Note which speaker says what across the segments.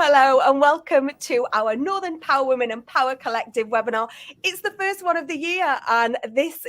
Speaker 1: hello, and welcome to our Northern Power Women and Power Collective webinar. It's the first one of the year, and today,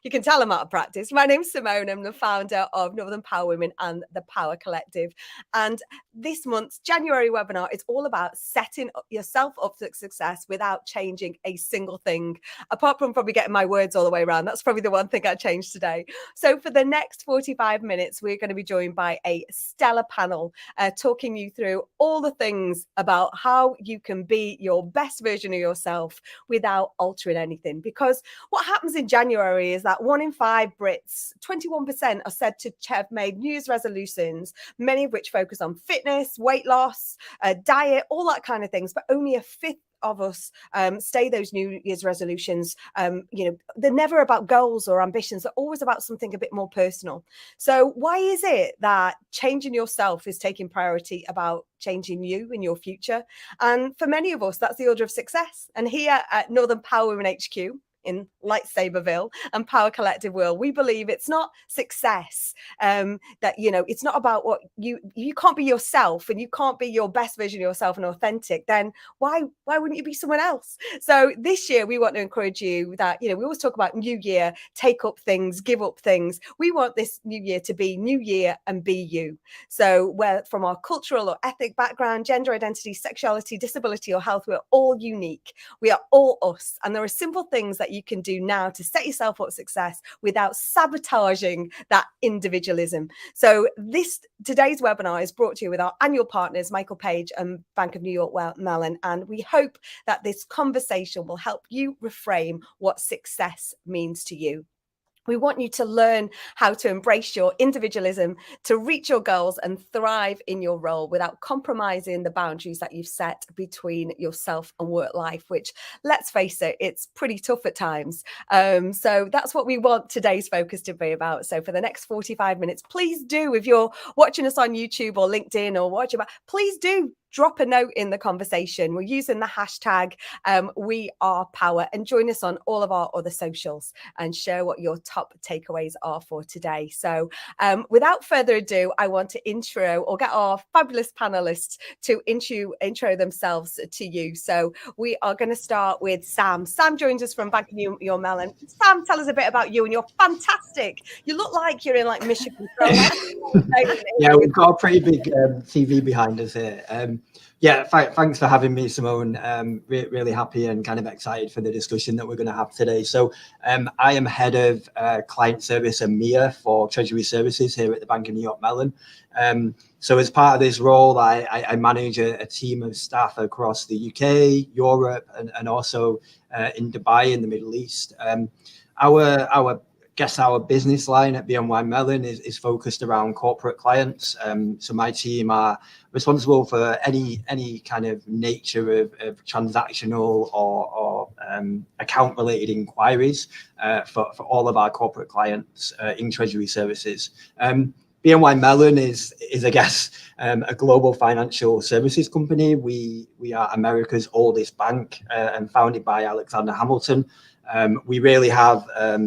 Speaker 1: you can tell I'm out of practice. My name's Simone. I'm the founder of Northern Power Women and the Power Collective. And this month's January webinar is all about setting yourself up for success without changing a single thing, apart from probably getting my words all the way around. That's probably the one thing I changed today. So for the next 45 minutes, we're going to be joined by a stellar panel talking you through all the things about how you can be your best version of yourself without altering anything. Because what happens in January is that 1 in 5 Brits, 21%, are said to have made New Year's resolutions, many of which focus on fitness, weight loss, diet, all that kind of things, but only a fifth of us stay those New Year's resolutions. They're never about goals or ambitions. They're always about something a bit more personal. So why is it that changing yourself is taking priority about changing you in your future? And for many of us, that's the order of success. And here at Northern Power Women HQ in Lightsaberville and Power Collective World, we believe it's not success, it's not about what you can't be yourself, and you can't be your best version of yourself and authentic. Then why wouldn't you be someone else? So this year we want to encourage you that, we always talk about new year, take up things, give up things. We want this new year to be new year and be you. So where from our cultural or ethnic background, gender identity, sexuality, disability or health, we're all unique. We are all us. And there are simple things that you can do now to set yourself up for success without sabotaging that individualism. So today's webinar is brought to you with our annual partners, Michael Page and Bank of New York Mellon. And we hope that this conversation will help you reframe what success means to you. We want you to learn how to embrace your individualism, to reach your goals and thrive in your role without compromising the boundaries that you've set between yourself and work life, which, let's face it, it's pretty tough at times. So that's what we want today's focus to be about. So for the next 45 minutes, please do, if you're watching us on YouTube or LinkedIn or watching, please do drop a note in the conversation. We're using the hashtag #WeArePower, and join us on all of our other socials and share what your top takeaways are for today. So without further ado, I want to get our fabulous panelists to intro themselves to you. So we are going to start with Sam. Sam joins us from Bank of New York Mellon. Sam, tell us a bit about you, and you're fantastic. You look like you're in Michigan.
Speaker 2: Yeah, we've got a pretty big TV behind us here. Thanks for having me, Simone. Really happy and kind of excited for the discussion that we're going to have today. So I am head of client service and EMEA for Treasury Services here at the Bank of New York Mellon. So as part of this role, I manage a team of staff across the UK, Europe, and also in Dubai in the Middle East. Our business line at BNY Mellon is focused around corporate clients. So my team are responsible for any kind of nature of transactional or account-related inquiries for all of our corporate clients in Treasury Services. BNY Mellon is I guess, a global financial services company. We are America's oldest bank and founded by Alexander Hamilton. We really have, a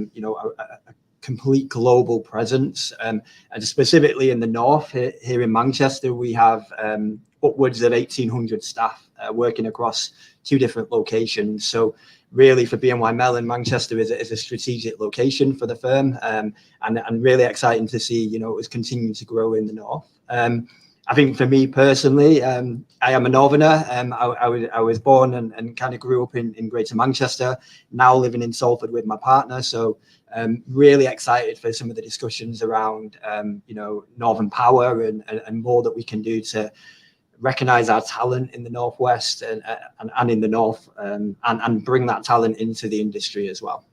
Speaker 2: complete global presence, and specifically in the north here in Manchester, we have upwards of 1,800 staff working across 2 different locations. So really for BNY Mellon, Manchester is a strategic location for the firm, and really exciting to see, it's continuing to grow in the north. I think for me personally, I am a northerner. I was born and kind of grew up in Greater Manchester, now living in Salford with my partner. So really excited for some of the discussions around, Northern Power and more that we can do to recognise our talent in the Northwest and in the North, and bring that talent into the industry as well.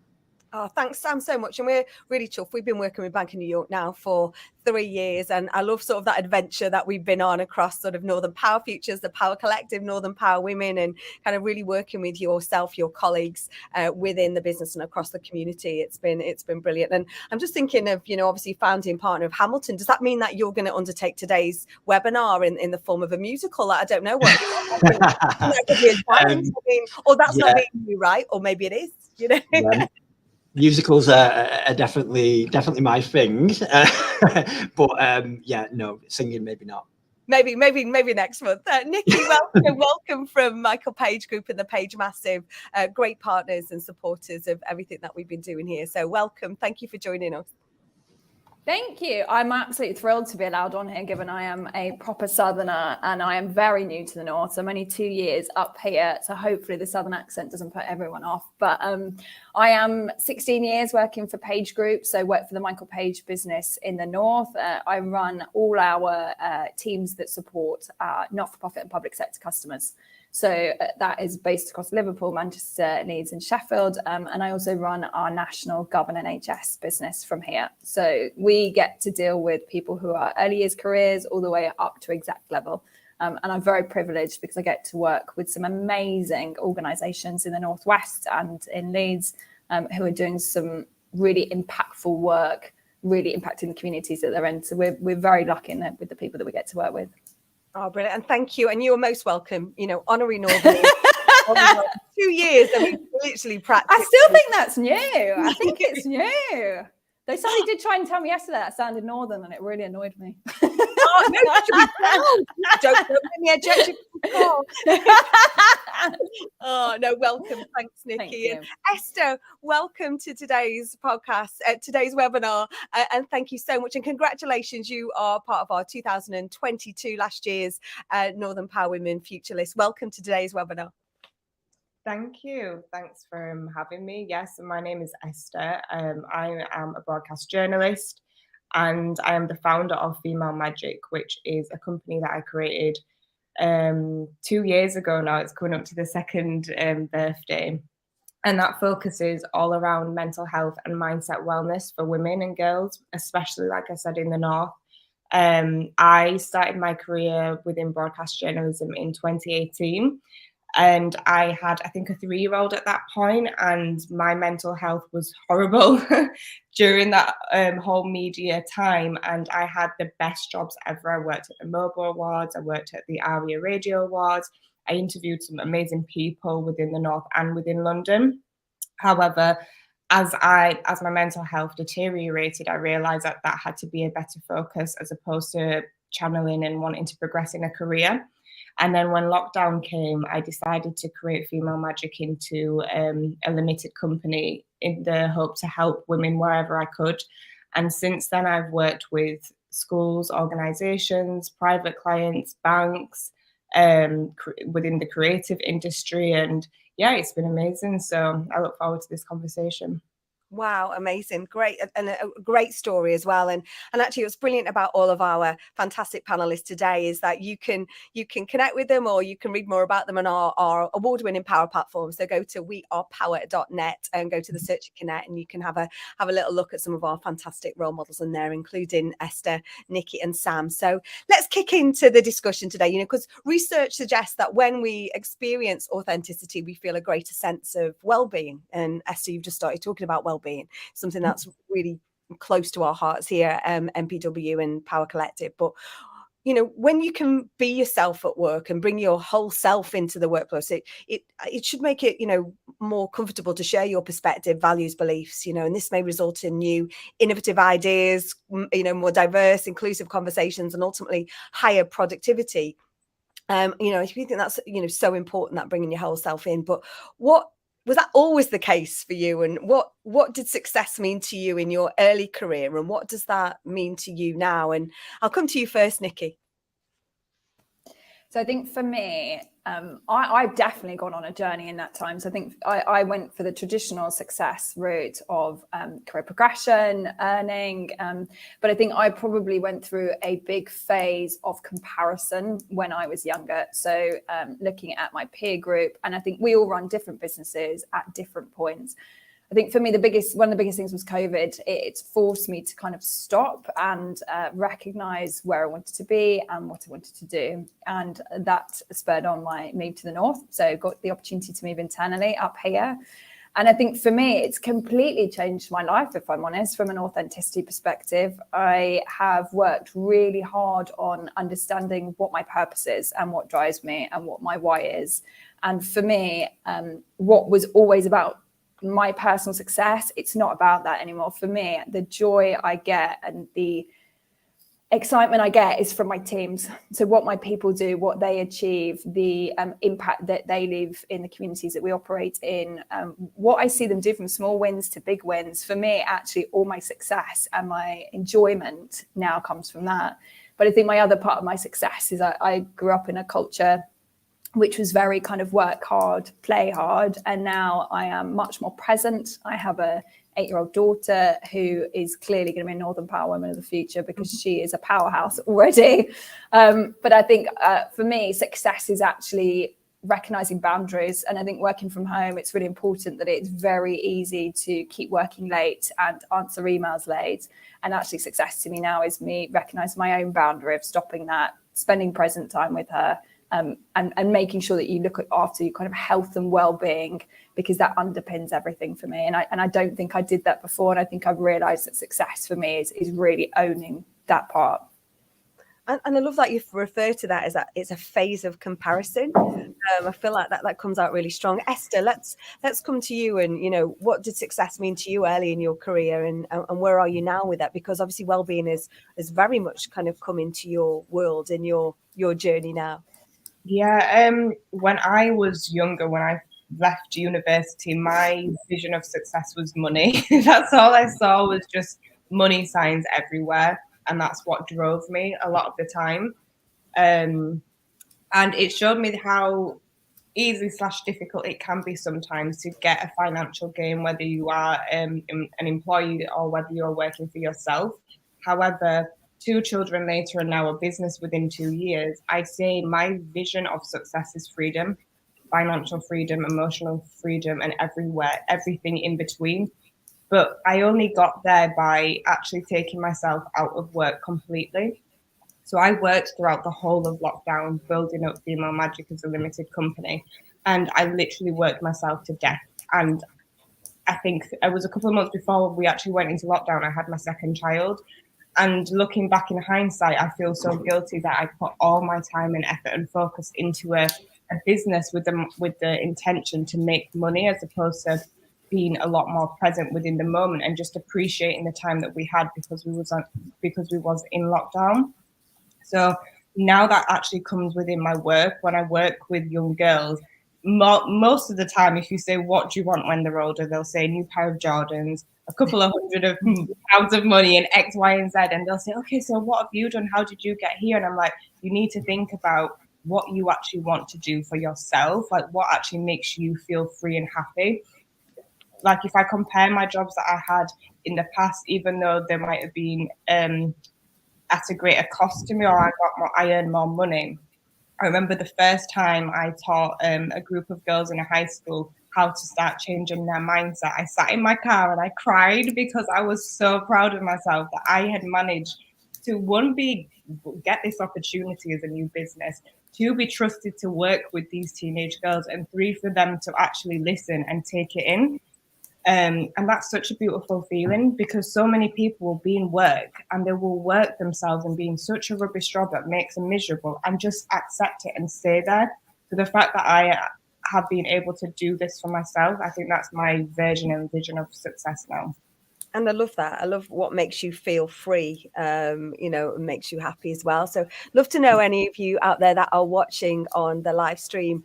Speaker 1: Oh, thanks, Sam, so much. And we're really chuffed. We've been working with Bank of New York now for 3 years. And I love sort of that adventure that we've been on across sort of Northern Power Futures, the Power Collective, Northern Power Women, and kind of really working with yourself, your colleagues within the business and across the community. It's been brilliant. And I'm just thinking of, obviously founding partner of Hamilton. Does that mean that you're going to undertake today's webinar in the form of a musical? I don't know what. That could be a challenge. Or that's not being you, right? Or maybe it is,
Speaker 2: Yeah. Musicals are definitely my thing, but no, singing maybe not.
Speaker 1: Maybe next month. Nikki, welcome from Michael Page Group and the Page Massive, great partners and supporters of everything that we've been doing here. So welcome. Thank you for joining us.
Speaker 3: Thank you. I'm absolutely thrilled to be allowed on here, given I am a proper Southerner and I am very new to the North. So I'm only 2 years up here. So hopefully the Southern accent doesn't put everyone off. But I am 16 years working for Page Group. So I work for the Michael Page business in the North. I run all our teams that support not-for-profit and public sector customers. So that is based across Liverpool, Manchester, Leeds and Sheffield. And I also run our national Gov and NHS business from here. So we get to deal with people who are early years careers all the way up to exec level. And I'm very privileged because I get to work with some amazing organisations in the Northwest and in Leeds who are doing some really impactful work, really impacting the communities that they're in. So we're very lucky with the people that we get to work with.
Speaker 1: Oh, brilliant. And thank you. And you are most welcome, honorary Northern. 2 years, I mean, literally practice.
Speaker 3: I still think that's new. I think it's new. Though somebody did try and tell me yesterday that sounded Northern and it really annoyed me.
Speaker 1: Oh, no, that should be proud. Don't let me eject you. Oh, no, welcome. Thanks, Nikki.
Speaker 3: Thank
Speaker 1: and Esther, welcome to today's podcast, today's webinar. And thank you so much. And congratulations, you are part of our 2022, last year's Northern Power Women Future List. Welcome to today's webinar.
Speaker 4: Thank you. Thanks for having me. Yes, my name is Esther. I am a broadcast journalist and I am the founder of Female Magic, which is a company that I created 2 years ago now. It's coming up to the second birthday. And that focuses all around mental health and mindset wellness for women and girls, especially, like I said, in the North. I started my career within broadcast journalism in 2018. And I had, I think, a 3-year-old at that point, and my mental health was horrible during that whole media time. And I had the best jobs ever. I worked at the Mobile Awards, I worked at the ARIA Radio Awards. I interviewed some amazing people within the North and within London. However, as my mental health deteriorated, I realised that had to be a better focus as opposed to channeling and wanting to progress in a career. And then when lockdown came, I decided to create Female Magic into a limited company in the hope to help women wherever I could. And since then, I've worked with schools, organisations, private clients, banks, within the creative industry. And yeah, it's been amazing. So I look forward to this conversation.
Speaker 1: Wow, amazing. Great. And a great story as well. And actually what's brilliant about all of our fantastic panelists today is that you can connect with them or you can read more about them on our award-winning power platform. So go to wearepower.net and go to the search and connect, and you can have a little look at some of our fantastic role models in there, including Esther, Nikki and Sam. So let's kick into the discussion today, because research suggests that when we experience authenticity, we feel a greater sense of well-being. And Esther, you've just started talking about well-being, something that's really close to our hearts here, MPW and Power Collective. But when you can be yourself at work and bring your whole self into the workplace, it should make it more comfortable to share your perspective, values, beliefs, and this may result in new innovative ideas, more diverse, inclusive conversations, and ultimately higher productivity. If you think that's so important, that bringing your whole self in. But what was that always the case for you? And what did success mean to you in your early career? And what does that mean to you now? And I'll come to you first, Nikki.
Speaker 3: So I think for me, I've definitely gone on a journey in that time. So I think I went for the traditional success route of career progression, earning. But I think I probably went through a big phase of comparison when I was younger. So looking at my peer group, and I think we all run different businesses at different points. I think for me, one of the biggest things was COVID. It's forced me to kind of stop and recognize where I wanted to be and what I wanted to do. And that spurred on my move to the North. So got the opportunity to move internally up here. And I think for me, it's completely changed my life, if I'm honest, from an authenticity perspective. I have worked really hard on understanding what my purpose is and what drives me and what my why is. And for me, what was always about my personal success, it's not about that anymore. For me, the joy I get and the excitement I get is from my teams. So what my people do, what they achieve, the impact that they leave in the communities that we operate in, what I see them do from small wins to big wins. For me, actually, all my success and my enjoyment now comes from that. But I think my other part of my success is I grew up in a culture which was very kind of work hard, play hard. And now I am much more present. I have a 8-year-old daughter who is clearly going to be a Northern Power Woman of the future because she is a powerhouse already. But I think for me, success is actually recognizing boundaries. And I think working from home, it's really important that it's very easy to keep working late and answer emails late. And actually success to me now is me recognizing my own boundary of stopping that, spending present time with her, and making sure that you look after your kind of health and well-being, because that underpins everything for me. And I don't think I did that before. And I think I've realized that success for me is really owning that part.
Speaker 1: And I love that you've referred to that as that it's a phase of comparison. I feel like that comes out really strong. Esther, let's come to you. And, you know, what did success mean to you early in your career, and where are you now with that? Because obviously well-being is very much kind of come into your world and your journey now.
Speaker 4: Yeah, when I was younger, when I left university, my vision of success was money. That's all I saw, was just money signs everywhere. And that's what drove me a lot of the time. And it showed me how easy / difficult it can be sometimes to get a financial gain, whether you are an employee or whether you're working for yourself. However, 2 children later and now a business within 2 years, I say my vision of success is freedom, financial freedom, emotional freedom, and everything in between. But I only got there by actually taking myself out of work completely. So I worked throughout the whole of lockdown, building up Female Magic as a limited company. And I literally worked myself to death. And I think it was a couple of months before we actually went into lockdown, I had my second child. And looking back in hindsight, I feel so guilty that I put all my time and effort and focus into a business with the intention to make money, as opposed to being a lot more present within the moment and just appreciating the time that we had because we was in lockdown. So now that actually comes within my work. When I work with young girls, most of the time, if you say, what do you want when they're older, they'll say a new pair of Jordans, a couple of £100 of money, and X, Y, and Z. And they'll say, okay, so what have you done? How did you get here? And I'm like, you need to think about what you actually want to do for yourself, like what actually makes you feel free and happy. Like if I compare my jobs that I had in the past, even though they might have been at a greater cost to me, or I earned more money. I remember the first time I taught a group of girls in a high school how to start changing their mindset. I sat in my car and I cried because I was so proud of myself that I had managed to, one, get this opportunity as a new business, 2, be trusted to work with these teenage girls, and 3, for them to actually listen and take it in. And that's such a beautiful feeling, because so many people will be in work and they will work themselves and be in such a rubbish job that makes them miserable, and just accept it and stay there. So the fact that I have been able to do this for myself, I think that's my version and vision of success now.
Speaker 1: And I love that. I love what makes you feel free, you know, and makes you happy as well. So love to know, any of you out there that are watching on the live stream,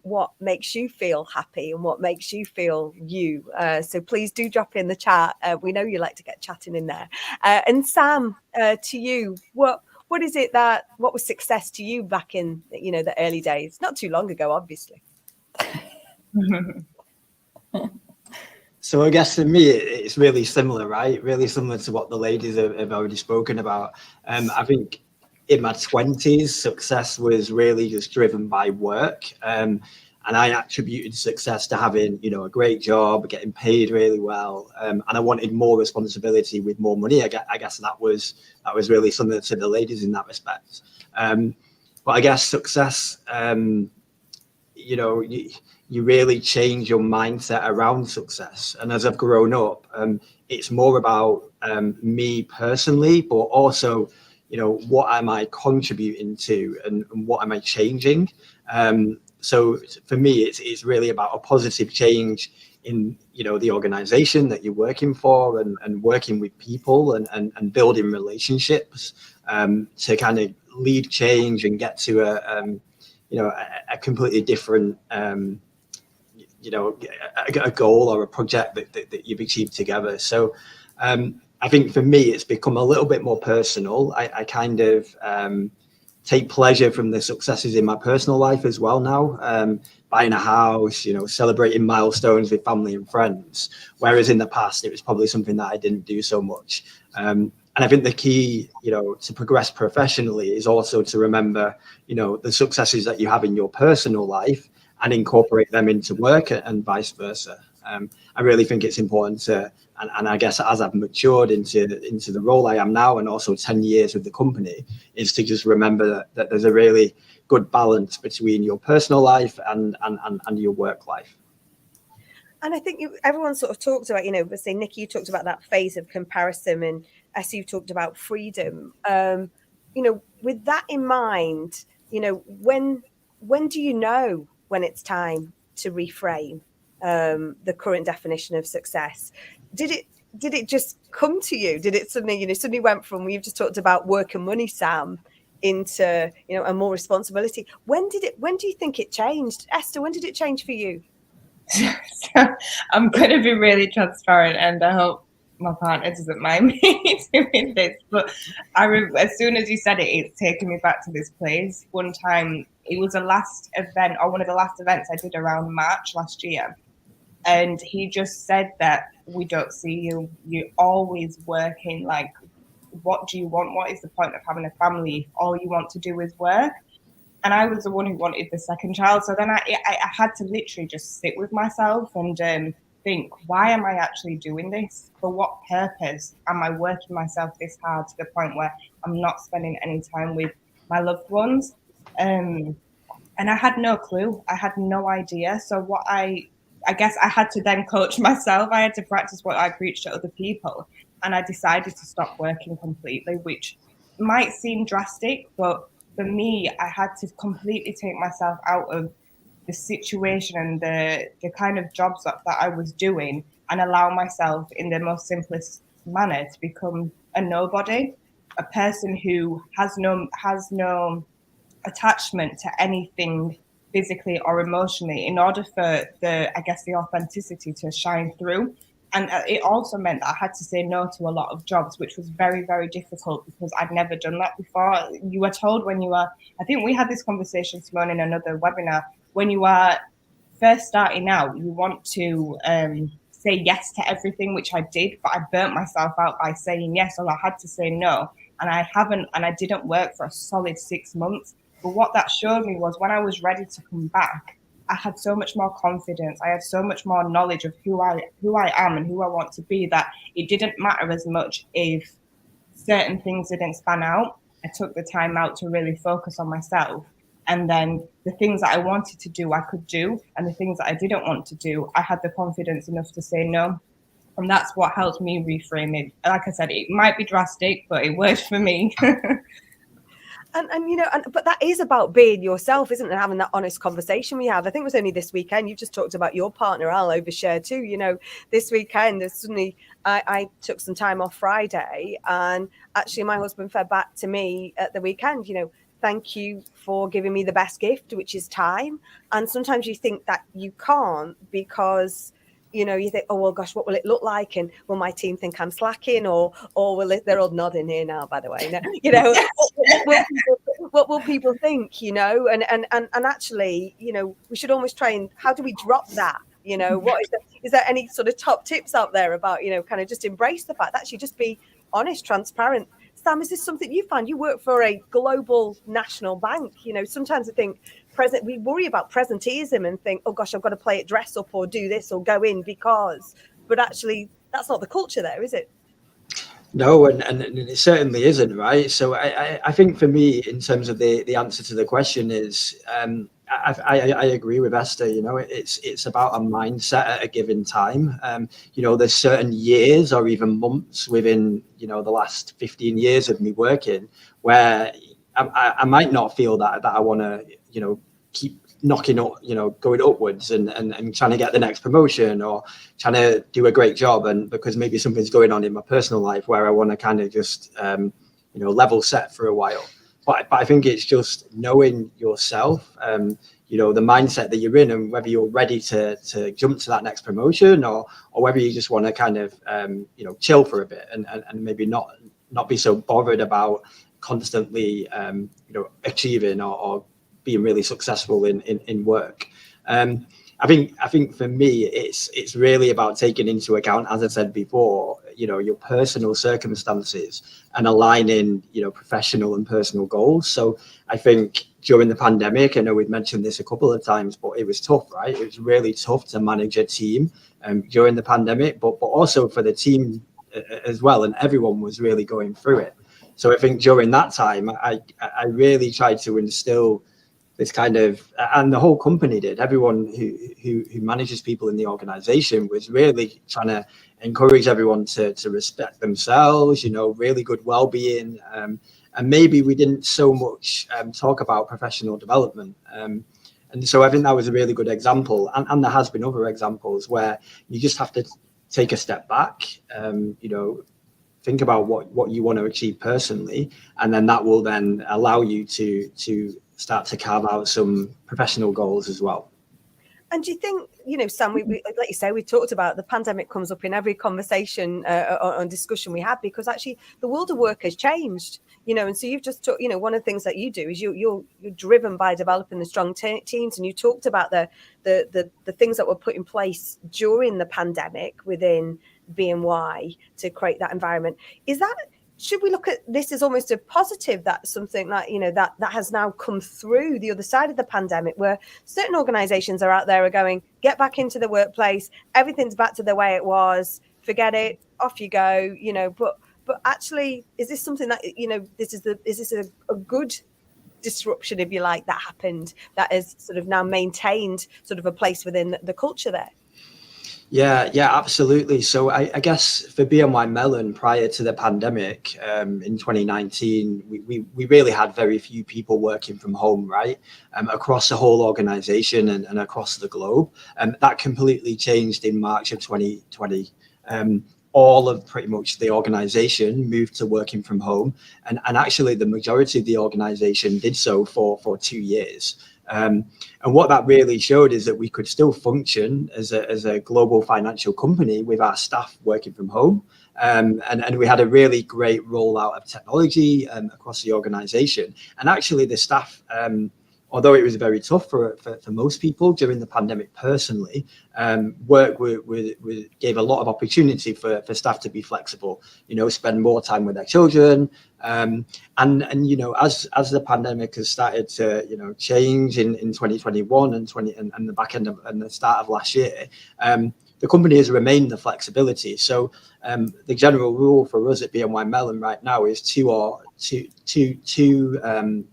Speaker 1: what makes you feel happy and what makes you feel you. So please do drop in the chat. We know you like to get chatting in there. And Sam, to you, what is it what was success to you back in, you know, the early days? Not too long ago, obviously.
Speaker 2: So I guess for me, it's really similar, right? Really similar to what the ladies have already spoken about. I think in my 20s, success was really just driven by work. And I attributed success to having, you know, a great job, getting paid really well. And I wanted more responsibility with more money. I guess that was really similar to the ladies in that respect. But I guess success, you know, you really change your mindset around success. And as I've grown up, it's more about me personally, but also, you know, what am I contributing to and what am I changing? So for me, it's really about a positive change the organization that you're working for, and working with people, and building relationships to kind of lead change and get to a completely different a goal or a project that you've achieved together. So I think for me, it's become a little bit more personal. I kind of take pleasure from the successes in my personal life as well now. Buying a house, celebrating milestones with family and friends. Whereas in the past, it was probably something that I didn't do so much. And I think the key, to progress professionally is also to remember, the successes that you have in your personal life and incorporate them into work, and vice versa. I really think it's important to, and I guess as I've matured into the role I am now, and also 10 years with the company, is to just remember that there's a really good balance between your personal life and your work life.
Speaker 1: And I think everyone sort of talked about, let's say, Nikki, you talked about that phase of comparison, and Esther, you talked about freedom. With that in mind, when do you know when it's time to reframe the current definition of success? Did it just come to you? Did it suddenly went from, we've just talked about work and money, Sam, into a more responsibility? When do you think it changed? Esther, when did it change for you?
Speaker 4: So I'm going to be really transparent, and I hope my partner doesn't mind me doing this, but as soon as you said it, it's taken me back to this place. One time, it was one of the last events I did around March last year, and he just said that, we don't see you're always working. Like, what do you want? What is the point of having a family if all you want to do is work? And I was the one who wanted the second child. So then I had to literally just sit with myself and think, why am I actually doing this? For what purpose am I working myself this hard to the point where I'm not spending any time with my loved ones? And I had no clue. I had no idea. So what I guess I had to then coach myself. I had to practice what I preach to other people. And I decided to stop working completely, which might seem drastic, but for me, I had to completely take myself out of the situation and the kind of jobs that I was doing, and allow myself, in the most simplest manner, to become a nobody, a person who has no attachment to anything physically or emotionally, in order for the authenticity to shine through. And it also meant that I had to say no to a lot of jobs, which was very, very difficult because I'd never done that before. You were told when you are, I think we had this conversation, Simone, in another webinar, when you are first starting out, you want to say yes to everything, which I did, but I burnt myself out by saying yes, so I had to say no. And I didn't work for a solid 6 months. But what that showed me was, when I was ready to come back, I had so much more confidence. I had so much more knowledge of who I am and who I want to be, that it didn't matter as much if certain things didn't span out. I took the time out to really focus on myself. And then the things that I wanted to do, I could do. And the things that I didn't want to do, I had the confidence enough to say no. And that's what helped me reframe it. Like I said, it might be drastic, but it worked for me.
Speaker 1: But that is about being yourself, isn't it? And having that honest conversation we have. I think it was only this weekend. You just talked about your partner. I'll overshare too. This weekend, suddenly I took some time off Friday, and actually my husband fed back to me at the weekend, thank you for giving me the best gift, which is time. And sometimes you think that you can't because you think, oh, well, gosh, what will it look like? And will my team think I'm slacking, or will it, they're all nodding here now, by the way, what will people think, and actually, we should almost try and, how do we drop that? What is there any sort of top tips out there about, kind of just embrace the fact that actually just be honest, transparent. Sam, is this something you found? You work for a global national bank. Sometimes I think we worry about presenteeism and think, oh gosh, I've got to play it dress up or do this or go in because, but actually that's not the culture there, is it?
Speaker 2: No, and it certainly isn't, right? So I think for me, in terms of the answer to the question is, I agree with Esther. It's about a mindset at a given time. There's certain years or even months within the last 15 years of me working where I might not feel that I want to keep knocking up, going upwards and trying to get the next promotion or trying to do a great job, and because maybe something's going on in my personal life where I want to kind of just level set for a while. But I think it's just knowing yourself, the mindset that you're in, and whether you're ready to jump to that next promotion or whether you just want to kind of chill for a bit and maybe not be so bothered about constantly achieving or being really successful in work. I think for me, it's really about taking into account, as I said before, your personal circumstances and aligning, professional and personal goals. So I think during the pandemic, I know we've mentioned this a couple of times, but it was tough, right? It was really tough to manage a team during the pandemic, but also for the team as well. And everyone was really going through it. So I think during that time, I really tried to instill this kind of, and the whole company did, everyone who manages people in the organization was really trying to encourage everyone to respect themselves, really good well-being. And maybe we didn't so much talk about professional development. And so I think that was a really good example. And there has been other examples where you just have to take a step back, think about what you want to achieve personally, and then that will then allow you to start to carve out some professional goals as well.
Speaker 1: And do you think, Sam, we like you say, we talked about the pandemic comes up in every conversation on discussion we have, because actually the world of work has changed, and so you've just talked, one of the things that you do is you're driven by developing the strong teams, and you talked about the things that were put in place during the pandemic within BNY to create that environment. Should we look at this as almost a positive, that something like, that has now come through the other side of the pandemic, where certain organizations are out there are going, get back into the workplace, everything's back to the way it was, forget it, off you go, but actually, is this something that, is this a good disruption, if you like, that happened, that is sort of now maintained sort of a place within the culture there?
Speaker 2: Yeah, absolutely. So I guess for BNY Mellon, prior to the pandemic, in 2019, we really had very few people working from home, right? Across the whole organization and across the globe. That completely changed in March of 2020. All of pretty much the organization moved to working from home. And actually the majority of the organization did so for 2 years. And what that really showed is that we could still function as a global financial company with our staff working from home. And we had a really great rollout of technology across the organization. And actually the staff, although it was very tough for most people during the pandemic personally, work gave a lot of opportunity for staff to be flexible, spend more time with their children. And as the pandemic has started to, change in 2021 and the back end and the start of last year, the company has remained the flexibility. So the general rule for us at BNY Mellon right now is two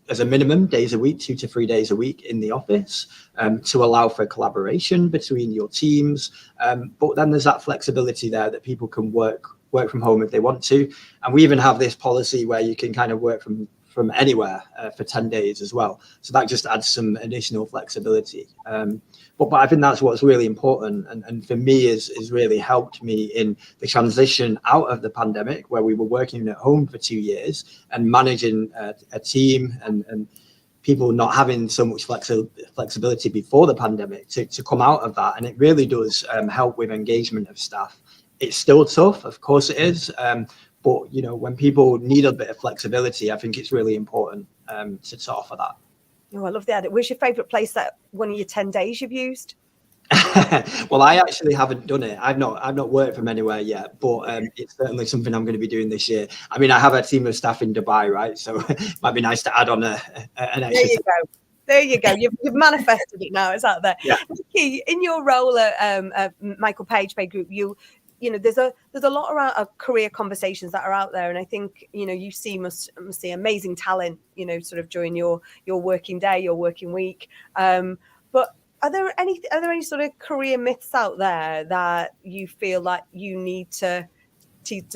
Speaker 2: as a minimum days a week, 2 to 3 days a week in the office, to allow for collaboration between your teams. But then there's that flexibility there that people can work from home if they want to. And we even have this policy where you can kind of work from anywhere for 10 days as well. So that just adds some additional flexibility. But I think that's what's really important. And for me is really helped me in the transition out of the pandemic, where we were working at home for 2 years and managing a team and people not having so much flexibility before the pandemic to come out of that. And it really does help with engagement of staff. It's still tough, of course it is. But, when people need a bit of flexibility, I think it's really important to offer that.
Speaker 1: Oh, I love that. Where's your favourite place that one of your 10 days you've used?
Speaker 2: Well, I actually haven't done it. I've not worked from anywhere yet, but it's certainly something I'm going to be doing this year. I mean, I have a team of staff in Dubai, right? So it might be nice to add on an extra.
Speaker 1: There you go. You've manifested it now. It's out there.
Speaker 2: Yeah.
Speaker 1: Nikki, in your role at Michael Page Pay Group, there's a lot around career conversations that are out there, and I think you must see amazing talent, sort of during your working day, your working week. But are there any sort of career myths out there that you feel like you need to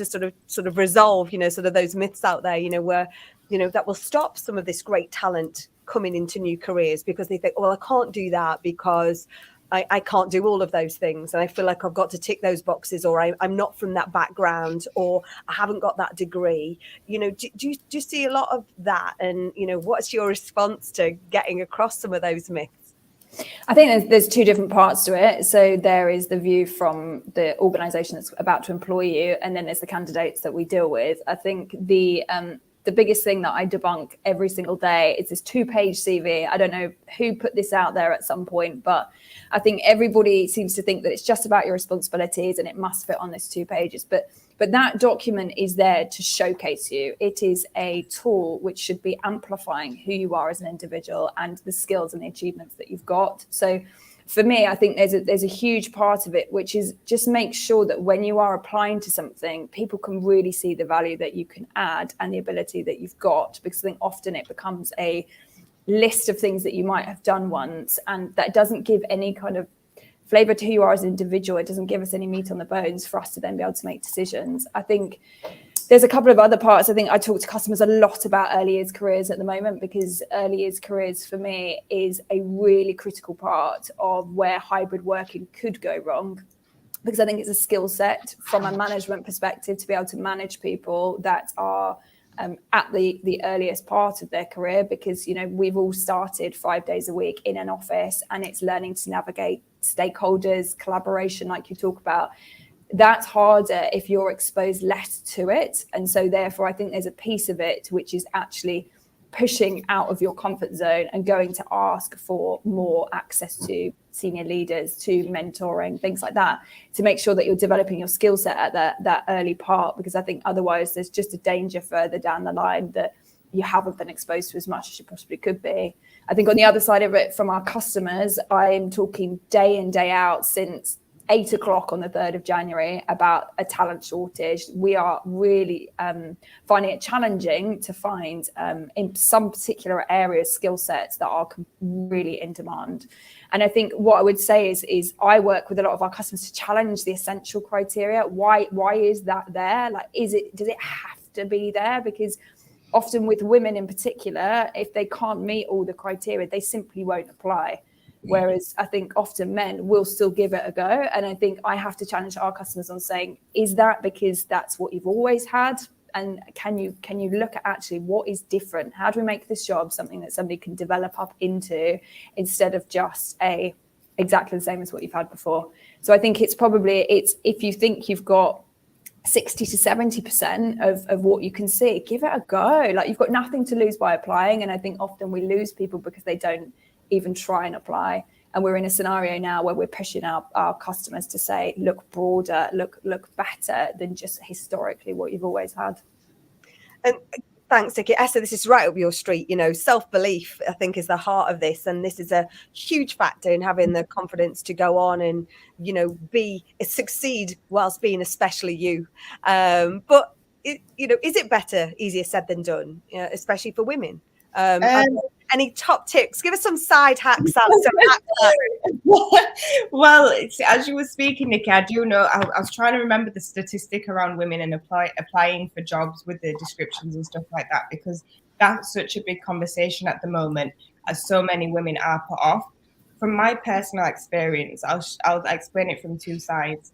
Speaker 1: sort of resolve? Sort of those myths out there, where that will stop some of this great talent coming into new careers because they think, well, I can't do that because I can't do all of those things. And I feel like I've got to tick those boxes, or I'm not from that background, or I haven't got that degree. You know, do you see a lot of that? And, you know, what's your response to getting across some of those myths?
Speaker 3: I think there's two different parts to it. So there is the view from the organisation that's about to employ you, and then there's the candidates that we deal with. I think the biggest thing that I debunk every single day is this 2-page CV. I don't know who put this out there at some point, but I think everybody seems to think that it's just about your responsibilities and it must fit on this 2 pages. But that document is there to showcase you. It is a tool which should be amplifying who you are as an individual and the skills and the achievements that you've got. So for me, I think there's a huge part of it, which is just make sure that when you are applying to something, people can really see the value that you can add and the ability that you've got, because I think often it becomes a list of things that you might have done once, and that doesn't give any kind of flavor to who you are as an individual. It doesn't give us any meat on the bones for us to then be able to make decisions. I think there's a couple of other parts. I think I talk to customers a lot about early years careers at the moment, because early years careers for me is a really critical part of where hybrid working could go wrong, because I think it's a skill set from a management perspective to be able to manage people that are at the earliest part of their career, because, you know, we've all started 5 days a week in an office, and it's learning to navigate stakeholders, collaboration, like you talk about. That's harder if you're exposed less to it. And so therefore, I think there's a piece of it which is actually pushing out of your comfort zone and going to ask for more access to senior leaders, to mentoring, things like that, to make sure that you're developing your skill set at that early part, because I think otherwise there's just a danger further down the line that you haven't been exposed to as much as you possibly could be. I think on the other side of it, from our customers, I'm talking day in, day out since 8 o'clock on the 3rd of January about a talent shortage. We are really finding it challenging to find in some particular areas skill sets that are really in demand. And I think what I would say is I work with a lot of our customers to challenge the essential criteria. Why is that there? Like, does it have to be there? Because often with women in particular, if they can't meet all the criteria, they simply won't apply. Whereas I think often men will still give it a go. And I think I have to challenge our customers on saying, is that because that's what you've always had? And can you look at actually what is different? How do we make this job something that somebody can develop up into, instead of just exactly the same as what you've had before? So I think it's if you think you've got 60 to 70% of what you can see, give it a go. Like, you've got nothing to lose by applying. And I think often we lose people because they don't even try and apply. And we're in a scenario now where we're pushing our customers to say, look broader, look better than just historically what you've always had.
Speaker 1: And thanks, Nikki. Esther, this is right up your street. You know, self-belief, I think, is the heart of this. And this is a huge factor in having the confidence to go on and, you know, succeed whilst being especially you. But, is it better, easier said than done, especially for women? Any top tips? Give us some side hacks.
Speaker 4: Well, as you were speaking, Nikki, I do know, I was trying to remember the statistic around women and applying for jobs with the descriptions and stuff like that, because that's such a big conversation at the moment, as so many women are put off. From my personal experience, I'll explain it from two sides.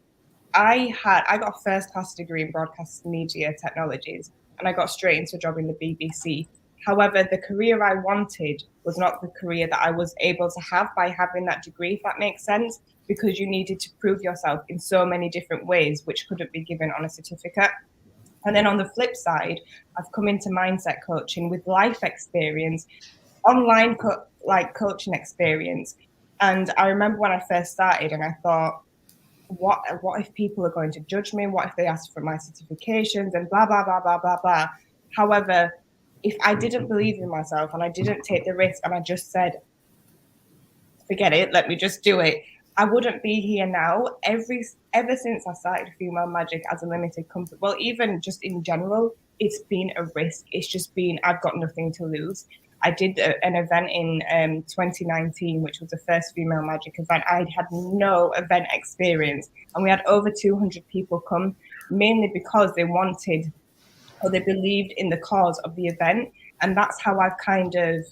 Speaker 4: I got a first-class degree in broadcast media technologies, and I got straight into a job in the BBC. However, the career I wanted was not the career that I was able to have by having that degree, if that makes sense, because you needed to prove yourself in so many different ways, which couldn't be given on a certificate. And then on the flip side, I've come into mindset coaching with life experience, online coaching experience. And I remember when I first started and I thought, what if people are going to judge me? What if they ask for my certifications and blah, blah, blah, blah, blah, blah. However, if I didn't believe in myself and I didn't take the risk and I just said, forget it, let me just do it, I wouldn't be here now. Ever since I started Female Magic as a limited company, well, even just in general, it's been a risk. It's just been, I've got nothing to lose. I did an event in 2019, which was the first Female Magic event. I had no event experience, and we had over 200 people come, mainly because they wanted, or they believed in the cause of the event. And that's how I've kind of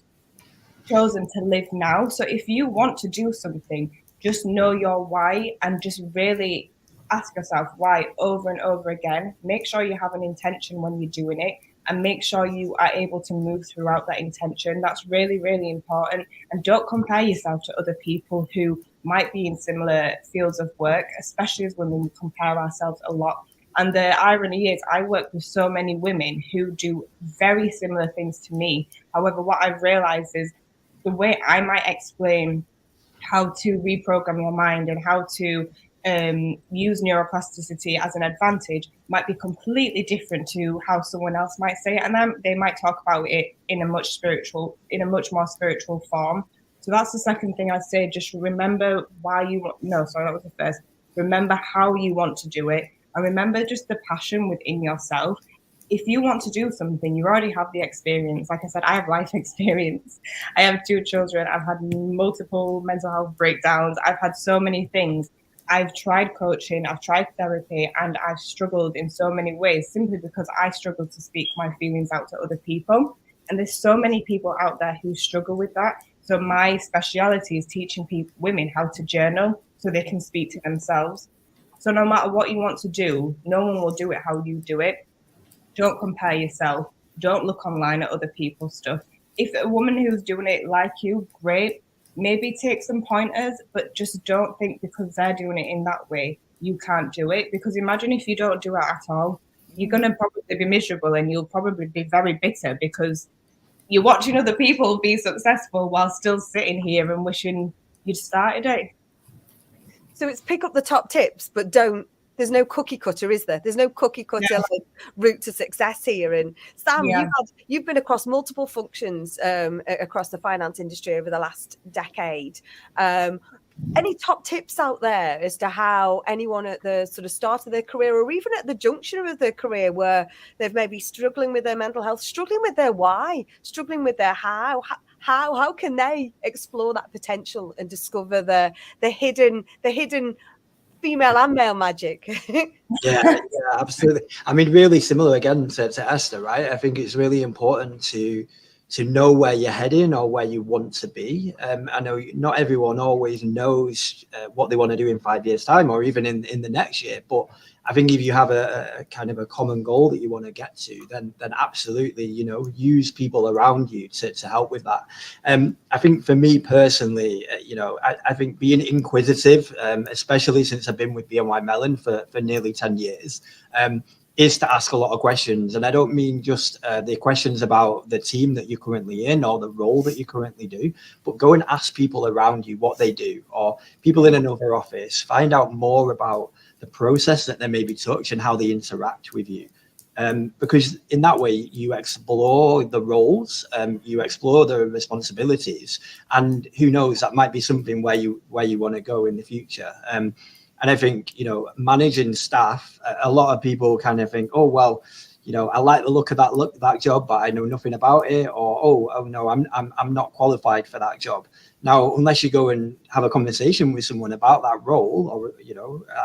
Speaker 4: chosen to live now. So if you want to do something, just know your why and just really ask yourself why over and over again. Make sure you have an intention when you're doing it, and make sure you are able to move throughout that intention. That's really, really important. And don't compare yourself to other people who might be in similar fields of work, especially as women, we compare ourselves a lot. And the irony is, I work with so many women who do very similar things to me. However, what I've realized is the way I might explain how to reprogram your mind and how to use neuroplasticity as an advantage might be completely different to how someone else might say it, and then they might talk about it in a much more spiritual form. So that's the second thing I'd say. Just remember why you want. No, sorry, that was the first. Remember how you want to do it, and remember just the passion within yourself. If you want to do something, you already have the experience. Like I said, I have life experience. I have 2 children. I've had multiple mental health breakdowns. I've had so many things. I've tried coaching, I've tried therapy, and I've struggled in so many ways simply because I struggled to speak my feelings out to other people. And there's so many people out there who struggle with that. So my speciality is teaching women how to journal so they can speak to themselves. So no matter what you want to do, no one will do it how you do it. Don't compare yourself. Don't look online at other people's stuff. If a woman who's doing it like you, great. Maybe take some pointers, but just don't think because they're doing it in that way, you can't do it. Because imagine if you don't do it at all, you're going to probably be miserable and you'll probably be very bitter because you're watching other people be successful while still sitting here and wishing you'd started it.
Speaker 1: So it's pick up the top tips, but there's no cookie cutter, is there? There's no cookie cutter like route to success here. And Sam, you've been across multiple functions across the finance industry over the last decade. Any top tips out there as to how anyone at the sort of start of their career, or even at the juncture of their career, where they've maybe struggling with their mental health, struggling with their why, struggling with their how can they explore that potential and discover the hidden female and male magic?
Speaker 2: Yeah, absolutely. I mean, really similar again to Esther, right? I think it's really important to know where you're heading or where you want to be. I know not everyone always knows what they want to do in 5 years' time or even in the next year, but I think if you have a kind of a common goal that you want to get to, then absolutely, use people around you to help with that. I think for me personally, I think being inquisitive, especially since I've been with BNY Mellon for nearly 10 years, is to ask a lot of questions. And I don't mean just the questions about the team that you're currently in or the role that you currently do, but go and ask people around you what they do, or people in another office, find out more about the process that they maybe touch and how they interact with you. Because in that way, you explore the roles, you explore the responsibilities, and who knows, that might be something where you want to go in the future. And I think, managing staff, a lot of people kind of think, oh, well, I like the look of that job, but I know nothing about it, or oh no, I'm not qualified for that job. Now, unless you go and have a conversation with someone about that role, or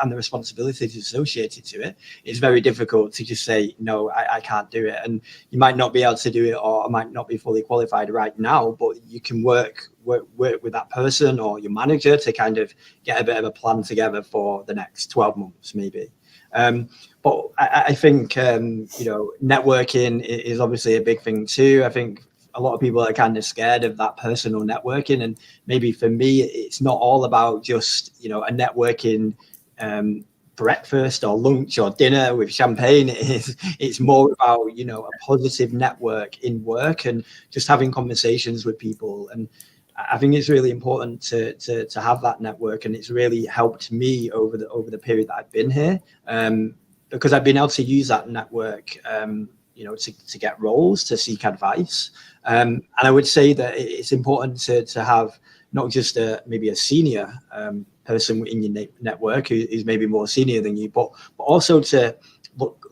Speaker 2: and the responsibilities associated to it, it's very difficult to just say no, I can't do it. And you might not be able to do it, or I might not be fully qualified right now, but you can work with that person or your manager to kind of get a bit of a plan together for the next 12 months, maybe. But I think, networking is obviously a big thing too. I think a lot of people are kind of scared of that personal networking. And maybe for me, it's not all about just, a networking breakfast or lunch or dinner with champagne. It's more about, a positive network in work and just having conversations with people. And I think it's really important to have that network, and it's really helped me over the period that I've been here, because I've been able to use that network, to get roles, to seek advice, and I would say that it's important to have not just maybe a senior person in your network who's maybe more senior than you, but also to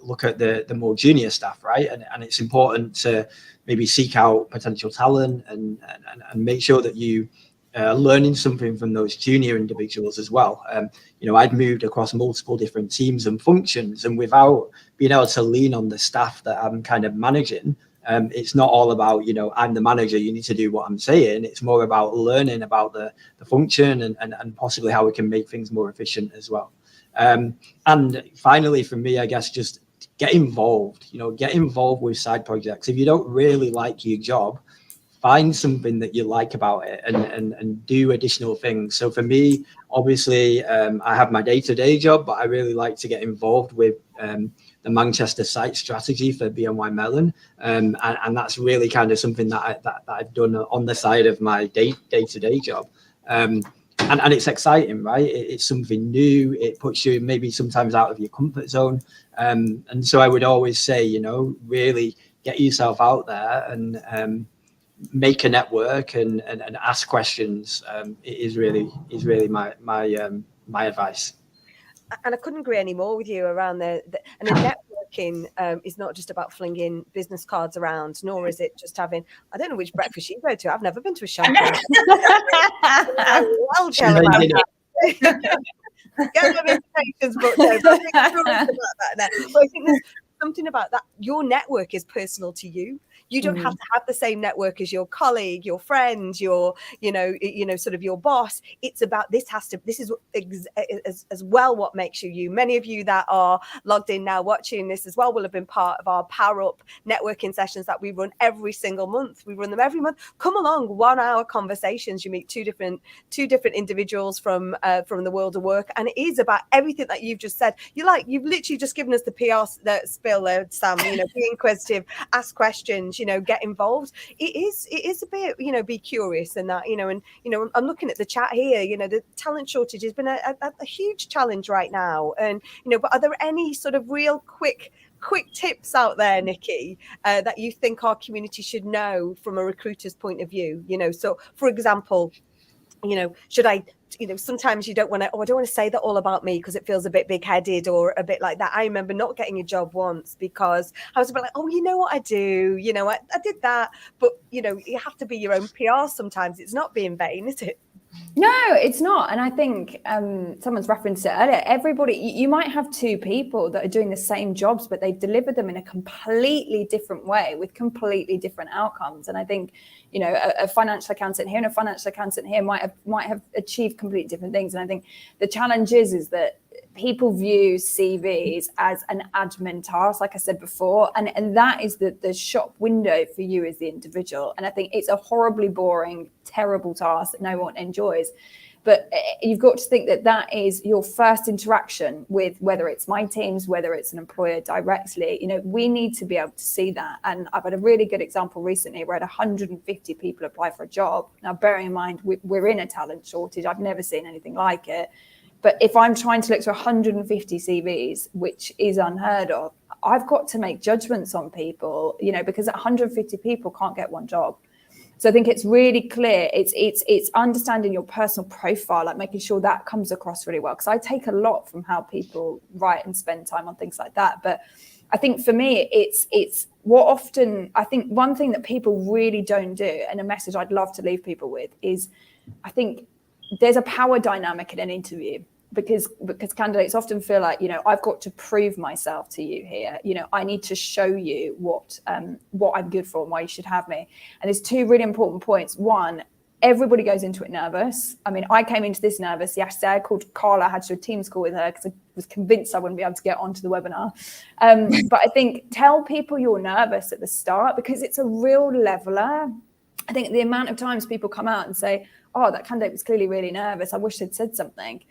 Speaker 2: look at the more junior staff, right? And it's important to maybe seek out potential talent and make sure that you learning something from those junior individuals as well. I'd moved across multiple different teams and functions, and without being able to lean on the staff that I'm kind of managing, It's not all about, I'm the manager, you need to do what I'm saying. It's more about learning about the function and possibly how we can make things more efficient as well. And finally, for me, I guess, just get involved, get involved with side projects. If you don't really like your job, find something that you like about it and do additional things. So for me, obviously, I have my day-to-day job, but I really like to get involved with the Manchester site strategy for BNY Mellon. And that's really kind of something that I've done on the side of my day-to-day job. And it's exciting, right? It's something new. It puts you maybe sometimes out of your comfort zone. And so I would always say, really get yourself out there and make a network and ask questions. Is really my advice.
Speaker 1: And I couldn't agree any more with you around the and the networking is not just about flinging business cards around, nor is it just having, I don't know which breakfast you go to. I've never been to a champagne. Well, tell about that. Get them invitations booked over. I think about that now. But I think there's something about that. Your network is personal to you. You don't have to have the same network as your colleague, your friend, your, sort of your boss. It's about, this is as well what makes you you. Many of you that are logged in now watching this as well will have been part of our Power Up networking sessions that we run every single month. We run them every month. Come along, 1 hour conversations. You meet two different individuals from the world of work. And it is about everything that you've just said. You've literally just given us the PR spill there, Sam, be inquisitive, ask questions, get involved. It is a bit, be curious and that, I'm looking at the chat here, the talent shortage has been a huge challenge right now. And, but are there any sort of real quick tips out there, Nikki, that you think our community should know from a recruiter's point of view? So for example, should I, sometimes you don't want to, I don't want to say that all about me because it feels a bit big-headed or a bit like that. I remember not getting a job once because I was a bit like, oh, you know what I do? I did that. But, you have to be your own PR sometimes. It's not being vain, is it?
Speaker 3: No, it's not. And I think someone's referenced it earlier. Everybody, you might have two people that are doing the same jobs, but they've delivered them in a completely different way with completely different outcomes. And I think, a financial accountant here and a financial accountant here might have achieved completely different things. And I think the challenge is that people view CVs as an admin task, like I said before, and that is the shop window for you as the individual. And I think it's a horribly boring, terrible task that no one enjoys. But you've got to think that is your first interaction with, whether it's my teams, whether it's an employer directly. We need to be able to see that. And I've had a really good example recently where I had 150 people apply for a job. Now, bearing in mind, we're in a talent shortage. I've never seen anything like it. But if I'm trying to look through 150 CVs, which is unheard of, I've got to make judgments on people, because 150 people can't get one job. So I think it's really clear. It's understanding your personal profile, like making sure that comes across really well. Because I take a lot from how people write and spend time on things like that. But I think for me, it's what often, I think one thing that people really don't do, and a message I'd love to leave people with is, I think there's a power dynamic in an interview. Because candidates often feel like, I've got to prove myself to you here. I need to show you what I'm good for and why you should have me. And there's two really important points. One, everybody goes into it nervous. I mean, I came into this nervous yesterday. I called Carla, I had to do a Teams call with her because I was convinced I wouldn't be able to get onto the webinar. But I think tell people you're nervous at the start because it's a real leveler. I think the amount of times people come out and say, oh, that candidate was clearly really nervous. I wish they'd said something.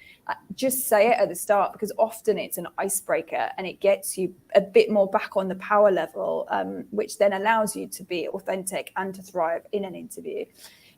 Speaker 3: Just say it at the start because often it's an icebreaker and it gets you a bit more back on the power level, which then allows you to be authentic and to thrive in an interview.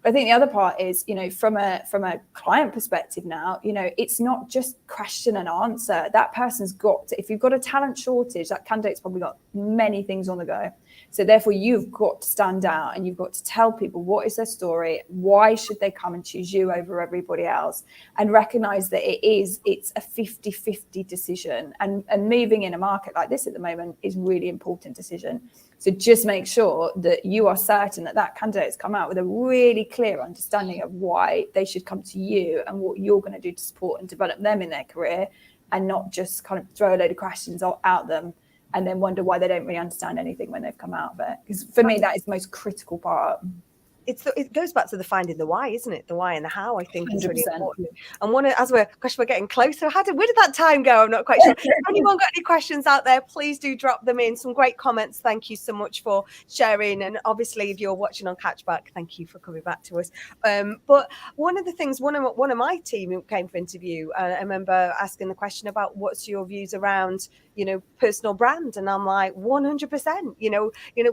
Speaker 3: But I think the other part is, from a client perspective now, it's not just question and answer. That person's got to, if you've got a talent shortage, that candidate's probably got many things on the go. So therefore, you've got to stand out and you've got to tell people what is their story, why should they come and choose you over everybody else, and recognize that it's a 50-50 decision. And moving in a market like this at the moment is really important decision. So just make sure that you are certain that candidate has come out with a really clear understanding of why they should come to you and what you're going to do to support and develop them in their career, and not just kind of throw a load of questions out them and then wonder why they don't really understand anything when they've come out of it. Because for me, that is the most critical part.
Speaker 1: It goes back to the finding the why, isn't it? The why and the how, I think, is really
Speaker 3: 100%.
Speaker 1: important. And we're getting closer. Where did that time go? I'm not quite sure. If anyone got any questions out there, please do drop them in. Some great comments. Thank you so much for sharing. And obviously, if you're watching on Catchback, thank you for coming back to us. But one of the things, one of my team who came for interview, I remember asking the question about what's your views around, personal brand, and I'm like 100%.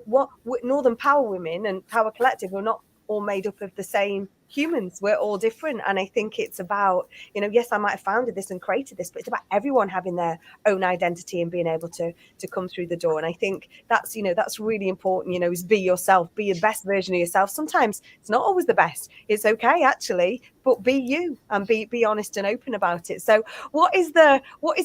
Speaker 1: What Northern Power Women and Power Collective are not all made up of the same humans. We're all different, and I think it's about, yes, I might have founded this and created this, but it's about everyone having their own identity and being able to come through the door. And I think that's really important, is be yourself, be the best version of yourself. Sometimes it's not always the best, it's okay actually, but be you and be honest and open about it. So what is the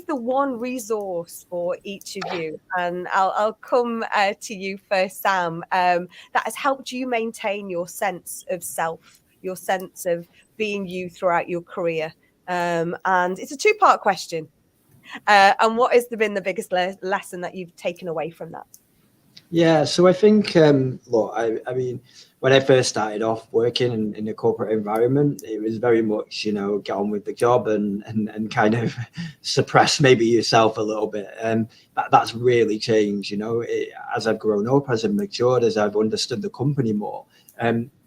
Speaker 1: one resource for each of you? And I'll come to you first, Sam, that has helped you maintain your sense of self, your sense of being you throughout your career. And it's a two-part question. And what has been the biggest lesson that you've taken away from that?
Speaker 2: Yeah, so I think, look, I mean, when I first started off working in a corporate environment, it was very much, get on with the job and kind of suppress maybe yourself a little bit. And that's really changed, as I've grown up, as I've matured, as I've understood the company more.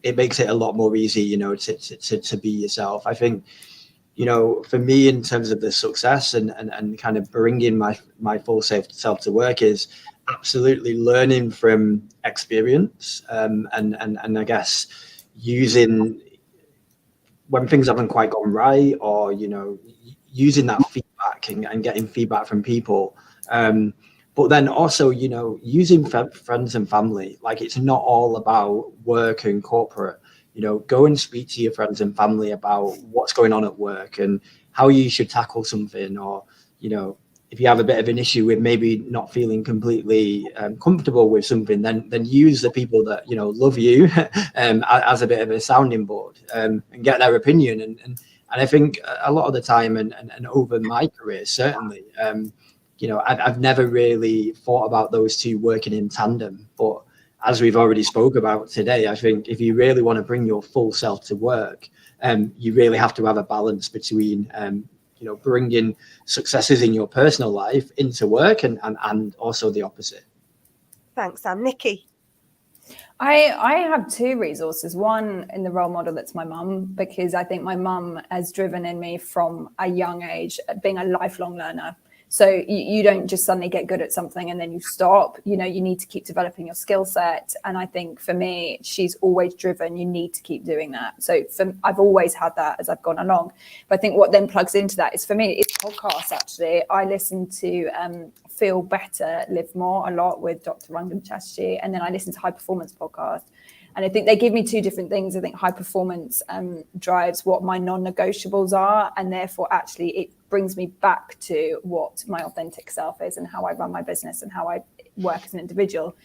Speaker 2: It makes it a lot more easy, to be yourself. I think, for me, in terms of the success and kind of bringing my full self to work is absolutely learning from experience, and I guess using when things haven't quite gone right, or using that feedback and getting feedback from people, but then also using friends and family. Like, it's not all about work and corporate. Go and speak to your friends and family about what's going on at work and how you should tackle something, or if you have a bit of an issue with maybe not feeling completely comfortable with something, then use the people that love you as a bit of a sounding board, and get their opinion. And I think a lot of the time, and over my career certainly, I've never really thought about those two working in tandem. But as we've already spoke about today, I think if you really want to bring your full self to work, you really have to have a balance between bringing successes in your personal life into work, and also the opposite.
Speaker 1: Thanks, Sam. Nikki?
Speaker 3: I have two resources. One in the role model, that's my mum, because I think my mum has driven in me from a young age being a lifelong learner. So you don't just suddenly get good at something and then you stop. You need to keep developing your skill set. And I think for me, she's always driven, you need to keep doing that. So I've always had that as I've gone along. But I think what then plugs into that is, for me, it's podcasts, actually. I listen to Feel Better, Live More a lot with Dr. Rangan Chatterjee. And then I listen to High Performance Podcast. And I think they give me two different things. I think high performance drives what my non-negotiables are. And therefore, actually, it brings me back to what my authentic self is and how I run my business and how I work as an individual.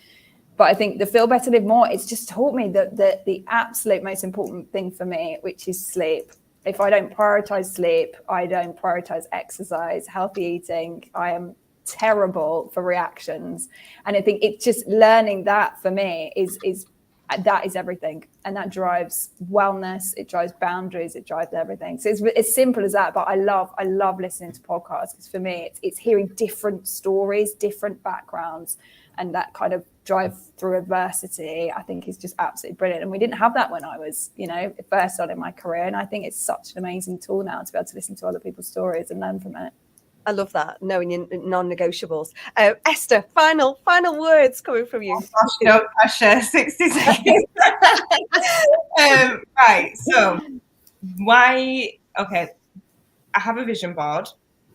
Speaker 3: But I think the Feel Better, Live More, it's just taught me that the absolute most important thing for me, which is sleep. If I don't prioritize sleep, I don't prioritize exercise, healthy eating, I am terrible for reactions. And I think it's just learning that for me is that is everything, and that drives wellness, it drives boundaries, it drives everything. So it's as simple as that. But I love listening to podcasts, because for me it's hearing different stories, different backgrounds, and that kind of drive through adversity, I think, is just absolutely brilliant. And we didn't have that when I was first started my career, and I think it's such an amazing tool now to be able to listen to other people's stories and learn from it.
Speaker 1: I love that, knowing your non-negotiables. Esther, final words coming from you.
Speaker 4: Oh gosh, no pressure, 60 seconds. Right, so I have a vision board.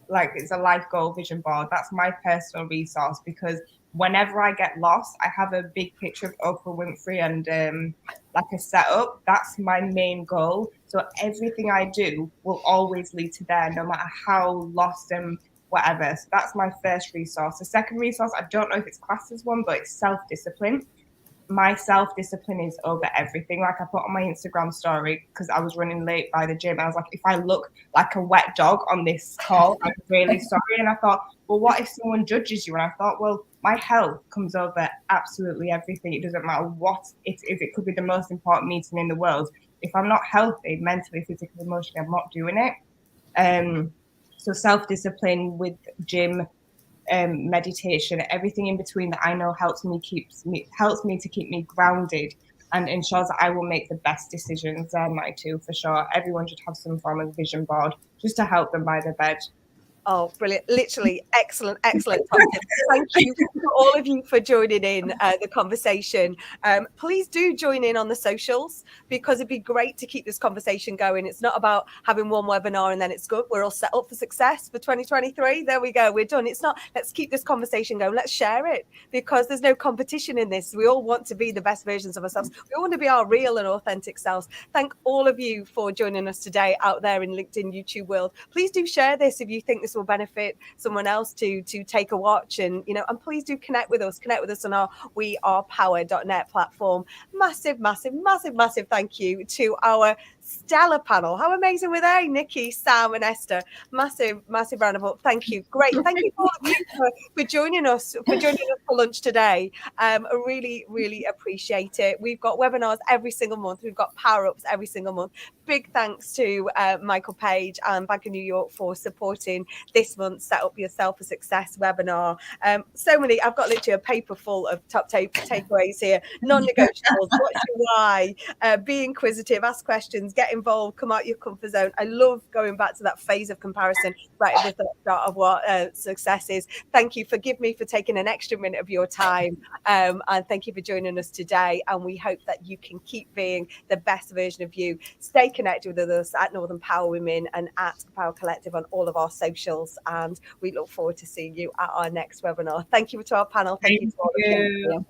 Speaker 4: Like, it's a life goal vision board. That's my personal resource, because whenever I get lost, I have a big picture of Oprah Winfrey and like a setup. That's my main goal. So everything I do will always lead to there, no matter how lost and whatever. So that's my first resource. The second resource, I don't know if it's classed as one, but it's self-discipline. my self-discipline is over everything. Like I put on my Instagram story, because I was running late by the gym, I was like, if I look like a wet dog on this call, I'm really sorry. And I thought, well, what if someone judges you? And I thought, well, my health comes over absolutely everything. It doesn't matter what it is. It could be the most important meeting in the world. If I'm not healthy, mentally, physically, emotionally, I'm not doing it. So self-discipline with gym, meditation, everything in between that I know helps me to keep me grounded and ensures that I will make the best decisions. My two, for sure. Everyone should have some form of vision board just to help them by their bed.
Speaker 1: Oh, brilliant. Literally excellent top tip. Thank you to all of you for joining in the conversation. Please do join in on the socials, because it'd be great to keep this conversation going. It's not about having one webinar and then it's good. We're all set up for success for 2023. There we go. We're done. It's not, let's keep this conversation going. Let's share it, because there's no competition in this. We all want to be the best versions of ourselves. We all want to be our real and authentic selves. Thank all of you for joining us today out there in LinkedIn, YouTube world. Please do share this if you think this will benefit someone else to take a watch, and and please do connect with us on our wearepower.net platform. Massive thank you to our stellar panel. How amazing were they? Nikki, Sam and Esther. Massive round of applause. Thank you. Great. Thank you all of you for joining us for lunch today. I really appreciate it. We've got webinars every single month. We've got power ups every single month. Big thanks to Michael Page and Bank of New York for supporting this month's Set Up Yourself for Success webinar. So many, I've got literally a paper full of top takeaways here. Non-negotiables, what's your why? Be inquisitive, ask questions, get involved, come out your comfort zone. I love going back to that phase of comparison right at the start of what success is. Thank you. Forgive me for taking an extra minute of your time. And thank you for joining us today. And we hope that you can keep being the best version of you. Stay connected with us at Northern Power Women and at Power Collective on all of our socials. And we look forward to seeing you at our next webinar. Thank you to our panel. Thank you to all of you.